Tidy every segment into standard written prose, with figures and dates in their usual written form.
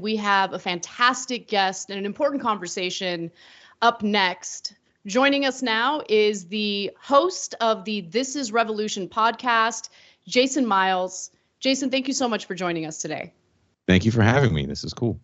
we have a fantastic guest and an important conversation up next. Joining us now is the host of the This is Revolution podcast, Jason Miles. Jason, thank you so much for joining us today. Thank you for having me. This is cool.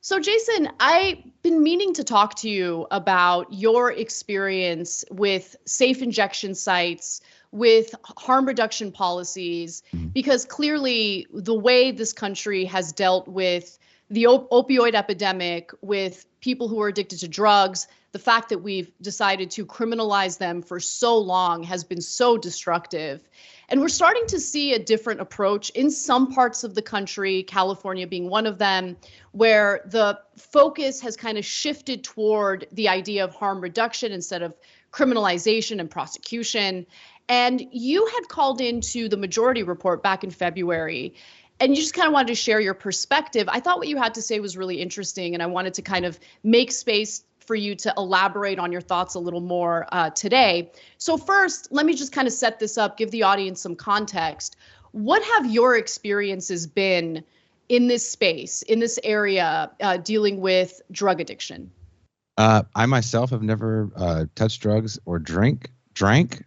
So, Jason, I've been meaning to talk to you about your experience with safe injection sites, with harm reduction policies, because clearly the way this country has dealt with the opioid epidemic, with people who are addicted to drugs, the fact that we've decided to criminalize them for so long has been so destructive. And we're starting to see a different approach in some parts of the country, California being one of them, where the focus has kind of shifted toward the idea of harm reduction instead of criminalization and prosecution. And you had called into the Majority Report back in February, and you just kind of wanted to share your perspective. I thought what you had to say was really interesting, and I wanted to kind of make space for you to elaborate on your thoughts a little more today. So first, let me just kind of set this up, give the audience some context. What have your experiences been in this space, in this area, dealing with drug addiction? I myself have never touched drugs or drank,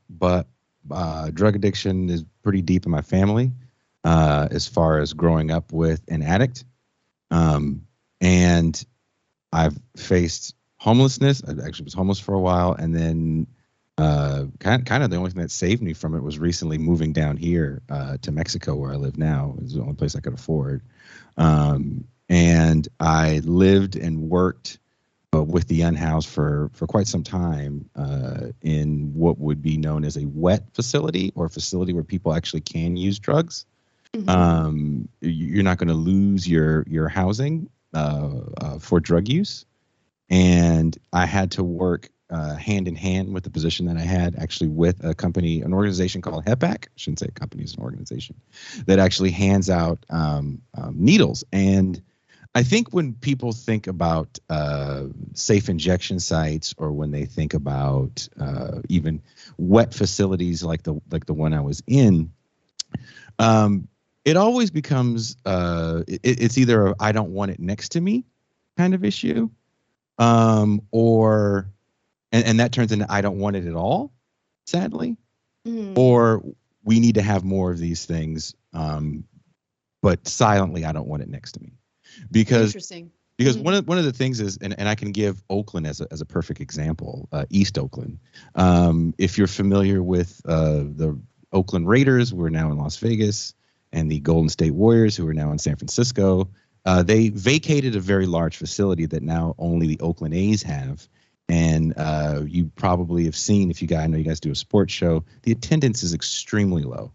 but drug addiction is pretty deep in my family as far as growing up with an addict. And I've faced homelessness. I actually was homeless for a while, and then kind of the only thing that saved me from it was recently moving down here to Mexico, where I live now. It's the only place I could afford. And I lived and worked with the unhoused for quite some time in what would be known as a wet facility, or a facility where people actually can use drugs. You're not going to lose your housing for drug use. And I had to work hand in hand with the position that I had, actually with a company, an organization called HEPAC. I shouldn't say a company, it's an organization that actually hands out needles. And I think when people think about safe injection sites, or when they think about even wet facilities like the one I was in, it always becomes it's either a I don't want it next to me kind of issue, or that turns into I don't want it at all, sadly, or we need to have more of these things, but silently I don't want it next to me. Because one of the things is, and I can give Oakland as a perfect example, East Oakland. If you're familiar with the Oakland Raiders, who are now in Las Vegas, and the Golden State Warriors, who are now in San Francisco, they vacated a very large facility that now only the Oakland A's have. And you probably have seen, I know you guys do a sports show, the attendance is extremely low.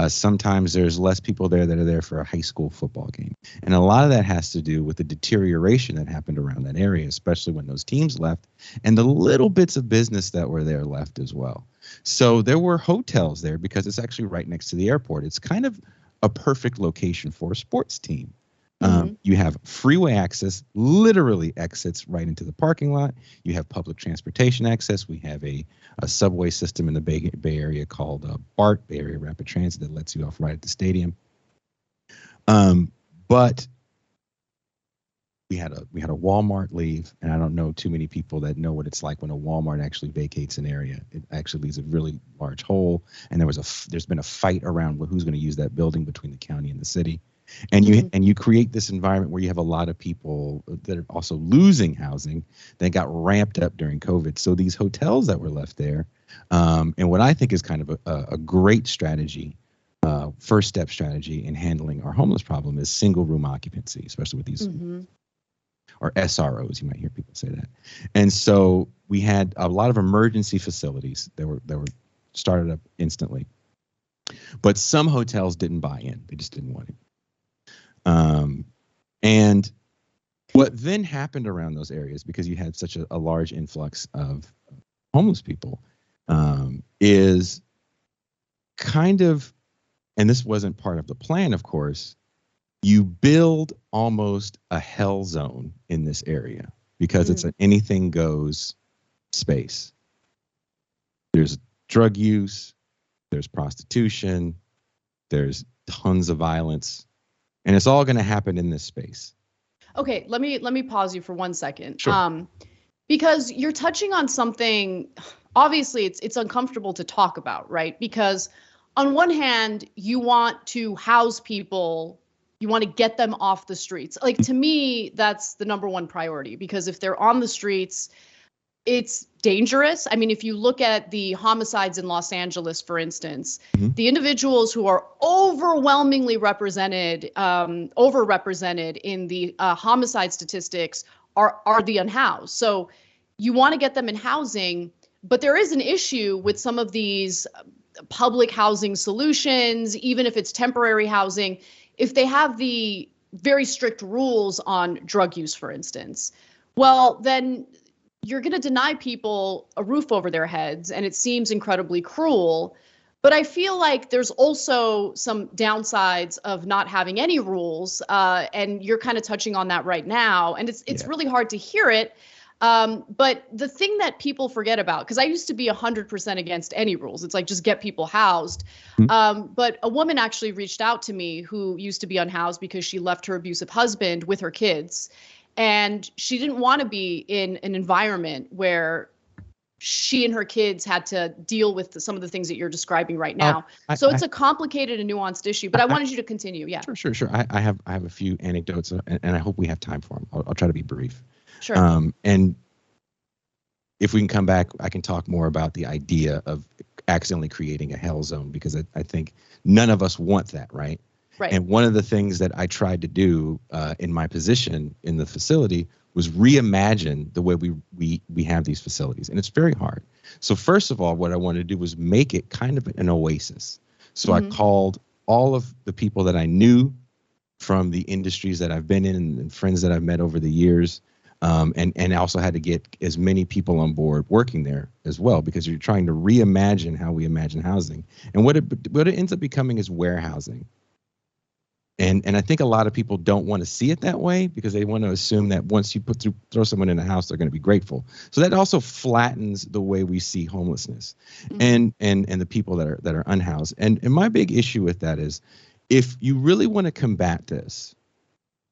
Sometimes there's less people there that are there for a high school football game. And a lot of that has to do with the deterioration that happened around that area, especially when those teams left, and the little bits of business that were there left as well. So there were hotels there because it's actually right next to the airport. It's kind of a perfect location for a sports team. You have freeway access, literally exits right into the parking lot. You have public transportation access. We have a subway system in the Bay Area called BART, Bay Area Rapid Transit, that lets you off right at the stadium. But we had a Walmart leave, and I don't know too many people that know what it's like when a Walmart actually vacates an area. It actually leaves a really large hole, and there's been a fight around who's going to use that building between the county and the city. And you create this environment where you have a lot of people that are also losing housing that got ramped up during COVID. So these hotels that were left there, and what I think is kind of a great strategy, first step strategy in handling our homeless problem, is single room occupancy, especially with these, or SROs, you might hear people say that. And so we had a lot of emergency facilities that were started up instantly, but some hotels didn't buy in; they just didn't want it. And what then happened around those areas, because you had such a large influx of homeless people, is kind of, and this wasn't part of the plan, of course, you build almost a hell zone in this area because it's an anything goes space. There's drug use, there's prostitution, there's tons of violence. And it's all going to happen in this space. Okay, let me pause you for 1 second. Sure. Because you're touching on something, obviously it's uncomfortable to talk about, right? Because on one hand, you want to house people, you want to get them off the streets. Like, to me, that's the number one priority, because if they're on the streets, it's dangerous. I mean, if you look at the homicides in Los Angeles, for instance, Mhm. the individuals who are overwhelmingly overrepresented in the homicide statistics are the unhoused. So you want to get them in housing, but there is an issue with some of these public housing solutions, even if it's temporary housing, if they have the very strict rules on drug use, for instance. Well, then you're going to deny people a roof over their heads, and it seems incredibly cruel. But I feel like there's also some downsides of not having any rules, and you're kind of touching on that right now. And it's Yeah. really hard to hear it. But the thing that people forget about, because I used to be 100% against any rules, it's like just get people housed. Mhm. But a woman actually reached out to me who used to be unhoused because she left her abusive husband with her kids. And she didn't want to be in an environment where she and her kids had to deal with some of the things that you're describing right Uh, now. I, So I, it's a complicated and nuanced issue, but I I, wanted you to continue. Yeah, sure. I have a few anecdotes, and I hope we have time for them. I'll try to be brief. sure. And if we can come back, I can talk more about the idea of accidentally creating a hell zone, because I think none of us want that, right? Right. And one of the things that I tried to do in my position in the facility was reimagine the way we have these facilities, and it's very hard. So first of all, what I wanted to do was make it kind of an oasis. So I called all of the people that I knew from the industries that I've been in, and friends that I've met over the years. And I also had to get as many people on board working there as well, because you're trying to reimagine how we imagine housing. And what it ends up becoming is warehousing. And I think a lot of people don't want to see it that way, because they want to assume that once you throw someone in a house, they're going to be grateful. So that also flattens the way we see homelessness and the people that are unhoused. And my big issue with that is, if you really want to combat this,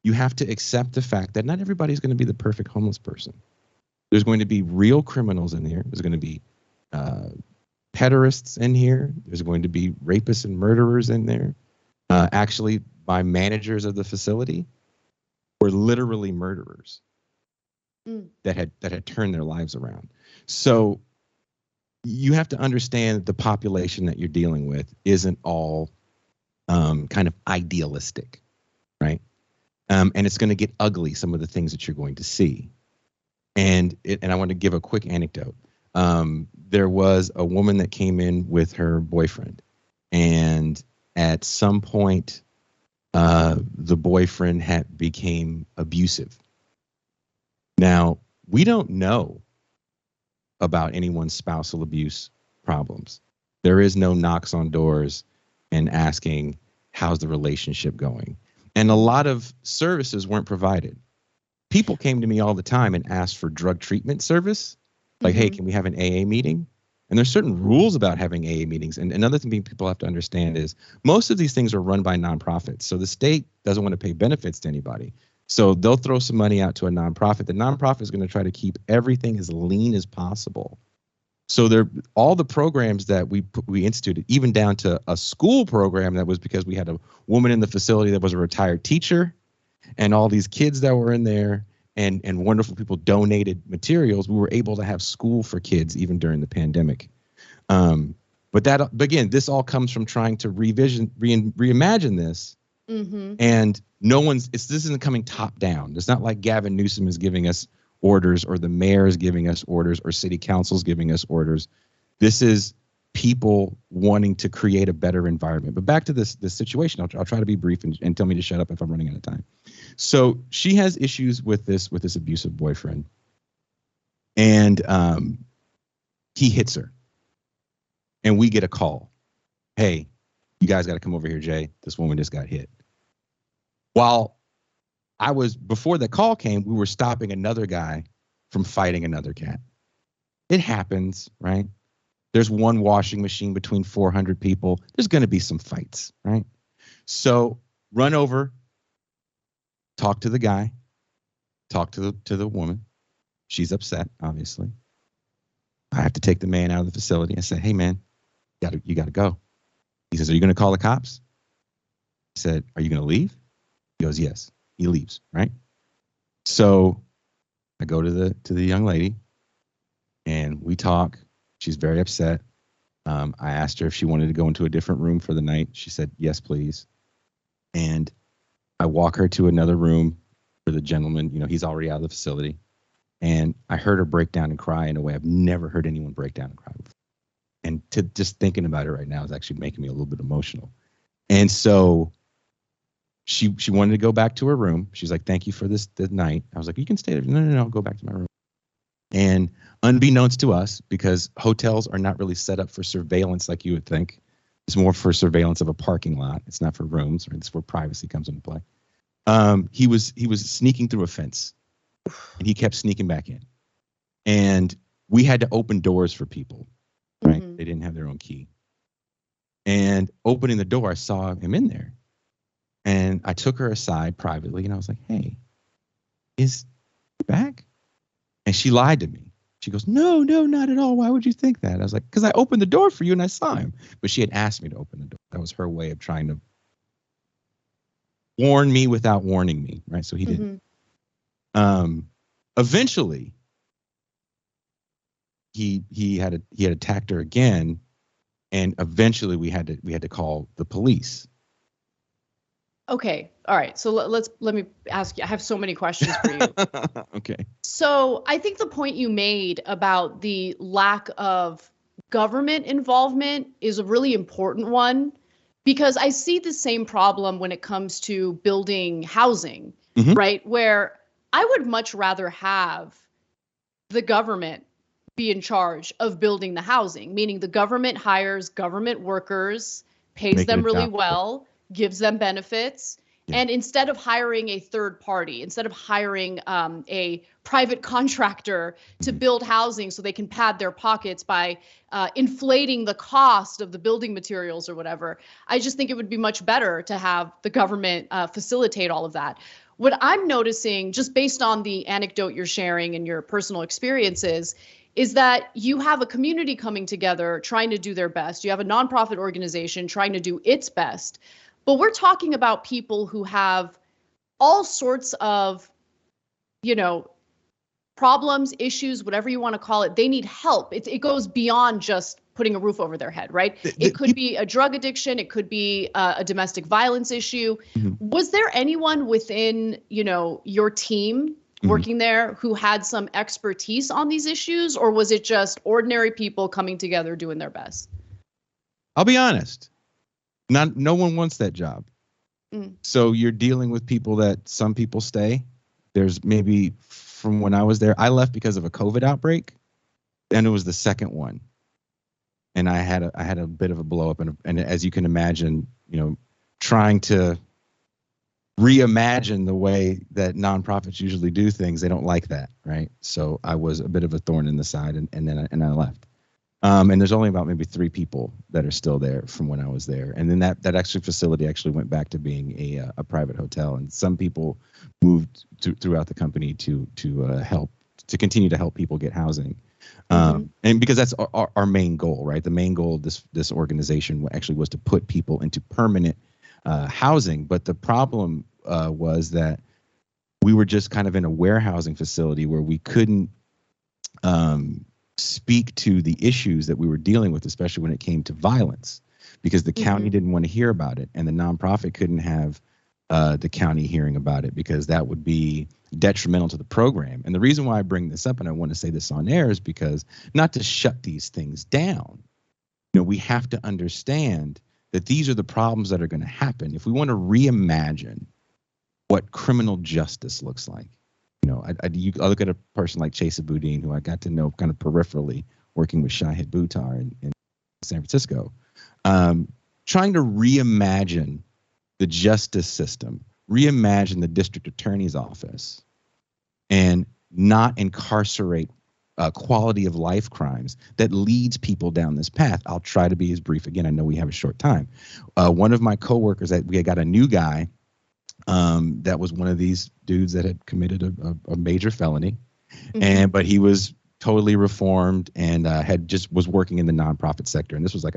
you have to accept the fact that not everybody's going to be the perfect homeless person. There's going to be real criminals in here. There's going to be pederasts in here. There's going to be rapists and murderers in there. Actually, my managers of the facility were literally murderers that had turned their lives around. So you have to understand that the population that you're dealing with isn't all kind of idealistic, right? And it's going to get ugly, some of the things that you're going to see. And I want to give a quick anecdote. There was a woman that came in with her boyfriend, and at some point, the boyfriend became abusive. Now, we don't know about anyone's spousal abuse problems. There is no knocks on doors and asking, how's the relationship going? And a lot of services weren't provided. People came to me all the time and asked for drug treatment service. Like, hey, can we have an AA meeting? And there's certain rules about having AA meetings. And another thing people have to understand is most of these things are run by nonprofits. So the state doesn't want to pay benefits to anybody. So they'll throw some money out to a nonprofit. The nonprofit is going to try to keep everything as lean as possible. So all the programs that we instituted, even down to a school program that was because we had a woman in the facility that was a retired teacher, and all these kids that were in there, and wonderful people donated materials. We were able to have school for kids even during the pandemic. But again, this all comes from trying to reimagine this. And this isn't coming top down. It's not like Gavin Newsom is giving us orders, or the mayor is giving us orders, or city council is giving us orders. This is people wanting to create a better environment. But back to this situation, I'll try to be brief, and tell me to shut up if I'm running out of time. So she has issues with this abusive boyfriend, and he hits her, and we get a call. Hey, you guys got to come over here, Jay. This woman just got hit. Before the call came, we were stopping another guy from fighting another cat. It happens, right? There's one washing machine between 400 people. There's going to be some fights, right? So run over, talk to the guy. talk to the woman. She's upset, obviously. I have to take the man out of the facility. I said, hey, man, you got to go. He says, are you going to call the cops? I said, are you going to leave? He goes, yes. He leaves, right? So I go to the young lady and we talk. She's very upset. I asked her if she wanted to go into a different room for the night. She said, yes, please. And I walk her to another room for the gentleman. You know, he's already out of the facility. And I heard her break down and cry in a way I've never heard anyone break down and cry before. And just thinking about it right now is actually making me a little bit emotional. And so she wanted to go back to her room. She's like, thank you for the night. I was like, you can stay there. No, I'll go back to my room. And unbeknownst to us, because hotels are not really set up for surveillance like you would think, it's more for surveillance of a parking lot. It's not for rooms, right? It's where privacy comes into play. He was sneaking through a fence, and he kept sneaking back in. And we had to open doors for people, right? Mm-hmm. They didn't have their own key. And opening the door, I saw him in there. And I took her aside privately, and I was like, hey, is he back? And she lied to me. She goes, no, not at all. Why would you think that? I was like, because I opened the door for you and I saw him. But she had asked me to open the door. That was her way of trying to warn me without warning me, right? So he didn't. Eventually, he had attacked her again, and eventually we had to call the police. Okay. All right. So let me ask you. I have so many questions for you. Okay. So I think the point you made about the lack of government involvement is a really important one, because I see the same problem when it comes to building housing, mm-hmm. right? Where I would much rather have the government be in charge of building the housing, meaning the government hires government workers, pays them really well, gives them benefits. Yeah. And instead of hiring a third party, instead of hiring a private contractor to mm-hmm. build housing so they can pad their pockets by inflating the cost of the building materials or whatever, I just think it would be much better to have the government facilitate all of that. What I'm noticing, just based on the anecdote you're sharing and your personal experiences, is that you have a community coming together trying to do their best. You have a nonprofit organization trying to do its best. But we're talking about people who have all sorts of, problems, issues, whatever you want to call it. They need help. It goes beyond just putting a roof over their head, right? It could be a drug addiction. It could be a domestic violence issue. Mm-hmm. Was there anyone within, your team working mm-hmm. there who had some expertise on these issues, or was it just ordinary people coming together doing their best? I'll be honest. No one wants that job. Mm. So you're dealing with people that some people stay. There's maybe from when I was there, I left because of a COVID outbreak, and it was the second one. And I had a bit of a blow up, and as you can imagine, trying to reimagine the way that nonprofits usually do things, they don't like that, right? So I was a bit of a thorn in the side, and then I left. And there's only about maybe 3 people that are still there from when I was there. And then that extra facility actually went back to being a private hotel. And some people moved throughout the company to continue to help people get housing. Mm-hmm. And because that's our main goal, right? The main goal of this organization actually was to put people into permanent housing. But the problem was that we were just kind of in a warehousing facility where we couldn't speak to the issues that we were dealing with, especially when it came to violence, because the county mm-hmm. didn't want to hear about it, and the nonprofit couldn't have the county hearing about it because that would be detrimental to the program. And the reason why I bring this up, and I want to say this on air, is because not to shut these things down. We have to understand that these are the problems that are going to happen if we want to reimagine what criminal justice looks like. I look at a person like Chesa Boudin, who I got to know kind of peripherally working with Shahid Buttar in San Francisco, trying to reimagine the justice system, reimagine the district attorney's office, and not incarcerate quality of life crimes that leads people down this path. I'll try to be as brief. Again, I know we have a short time. One of my coworkers, we got a new guy that was one of these dudes that had committed a major felony, but he was totally reformed and had just was working in the nonprofit sector. And this was like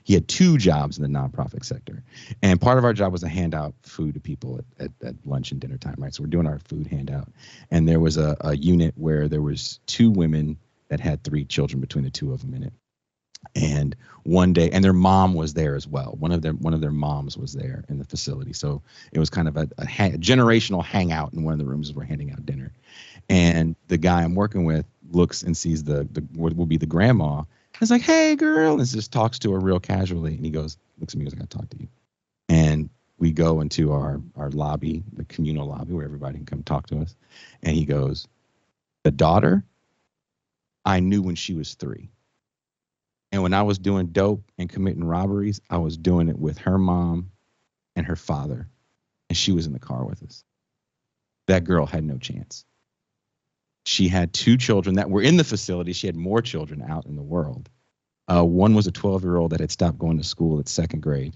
he had 2 jobs in the nonprofit sector. And part of our job was to hand out food to people at lunch and dinner time, right? So we're doing our food handout. And there was a unit where there was 2 women that had 3 children between the 2 of them in it. And one day, and their mom was there as well. One of their moms was there in the facility. So it was kind of a generational hangout in one of the rooms as we're handing out dinner. And the guy I'm working with looks and sees the what will be the grandma. And it's like, "Hey, girl," and just talks to her real casually. And he looks at me, goes, "I got to talk to you." And we go into our lobby, the communal lobby where everybody can come talk to us. And he goes, "The daughter, I knew when she was 3. And when I was doing dope and committing robberies, I was doing it with her mom and her father. And she was in the car with us. That girl had no chance. She had 2 children that were in the facility. She had more children out in the world. One was a 12-year-old that had stopped going to school at 2nd grade.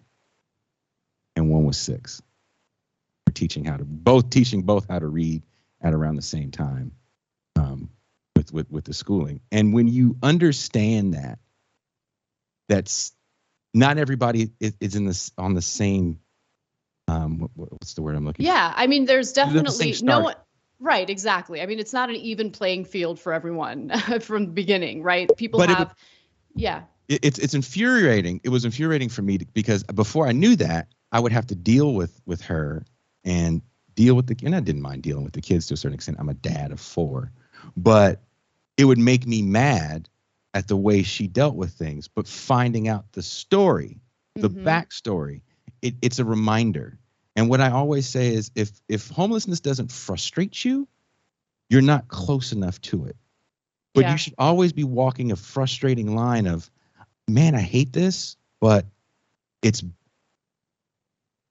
And one was 6. We're teaching both how to read at around the same time with the schooling. And when you understand that, that's not everybody is on the same what's the word I'm looking for? Yeah, I mean, there's definitely no one. Right, exactly. I mean, it's not an even playing field for everyone from the beginning, right? People It's infuriating. It was infuriating for me because before I knew that, I would have to deal with her and and I didn't mind dealing with the kids to a certain extent. I'm a dad of 4, but it would make me mad at the way she dealt with things. But finding out the story, the backstory, it's a reminder. And what I always say is if homelessness doesn't frustrate you, you're not close enough to it. But you should always be walking a frustrating line of, man, I hate this, but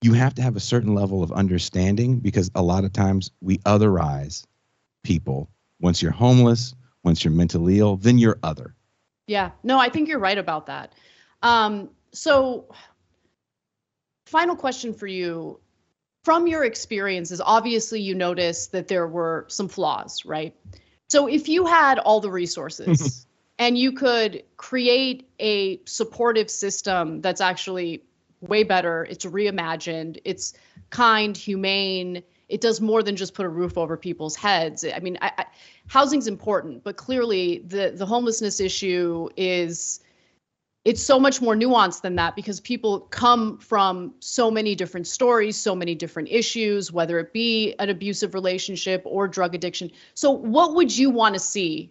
you have to have a certain level of understanding because a lot of times we otherize people. Once you're homeless, once you're mentally ill, then you're other. Yeah, no, I think you're right about that. So final question for you. From your experiences, obviously you noticed that there were some flaws, right? So if you had all the resources and you could create a supportive system that's actually way better, it's reimagined, it's kind, humane, it does more than just put a roof over people's heads. I mean, housing's important, but clearly the homelessness issue it's so much more nuanced than that because people come from so many different stories, so many different issues, whether it be an abusive relationship or drug addiction. So what would you want to see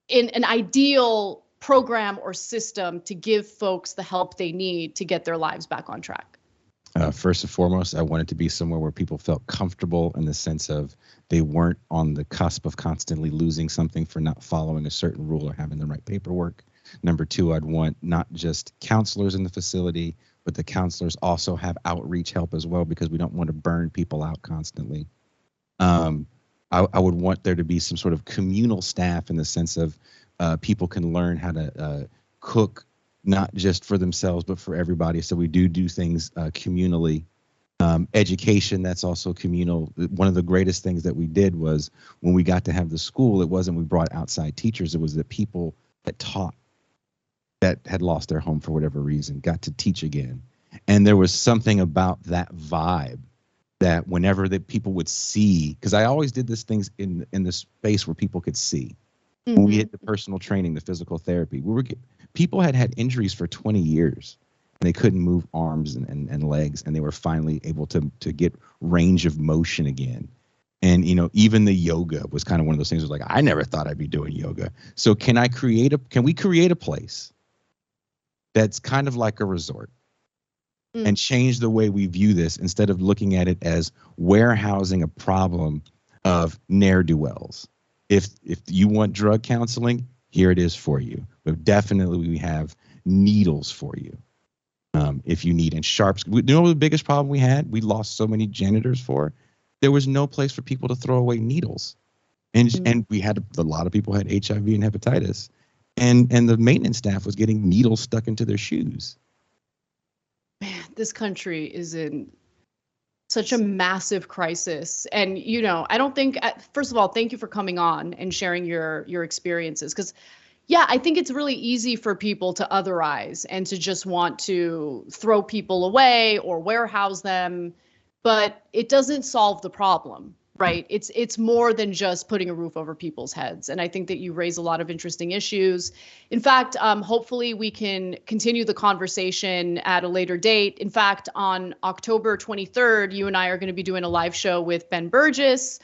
in an ideal program or system to give folks the help they need to get their lives back on track? First and foremost, I want it to be somewhere where people felt comfortable in the sense of they weren't on the cusp of constantly losing something for not following a certain rule or having the right paperwork. Number 2, I'd want not just counselors in the facility, but the counselors also have outreach help as well because we don't want to burn people out constantly. I would want there to be some sort of communal staff in the sense of people can learn how to cook, not just for themselves, but for everybody. So we do things communally. Education, that's also communal. One of the greatest things that we did was when we got to have the school, it wasn't we brought outside teachers, it was the people that taught that had lost their home for whatever reason, got to teach again. And there was something about that vibe that whenever that people would see, because I always did these things in the space where people could see. When we hit the personal training, the physical therapy, people had injuries for 20 years and they couldn't move arms and legs, and they were finally able to get range of motion again. And, even the yoga was kind of one of those things. It was like, I never thought I'd be doing yoga. So can we create a place that's kind of like a resort and change the way we view this instead of looking at it as warehousing a problem of ne'er-do-wells? If you want drug counseling, here it is for you. But definitely we have needles for you if you need. And sharps. You know what the biggest problem we had? We lost so many janitors for. There was no place for people to throw away needles. And we had a lot of people had HIV and hepatitis. And the maintenance staff was getting needles stuck into their shoes. Man, this country is in Such a massive crisis. And, you know, I don't think, first of all, thank you for coming on and sharing your experiences. Because, yeah, I think it's really easy for people to otherize and to just want to throw people away or warehouse them, but it doesn't solve the problem, right? It's more than just putting a roof over people's heads. And I think that you raise a lot of interesting issues. In fact, hopefully we can continue the conversation at a later date. In fact, on October 23rd, you and I are going to be doing a live show with Ben Burgess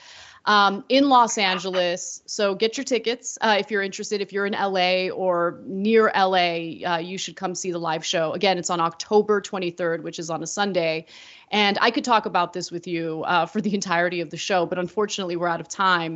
in Los Angeles. So get your tickets if you're interested. If you're in LA or near LA, you should come see the live show. Again, it's on October 23rd, which is on a Sunday. And I could talk about this with you for the entirety of the show, but unfortunately, we're out of time.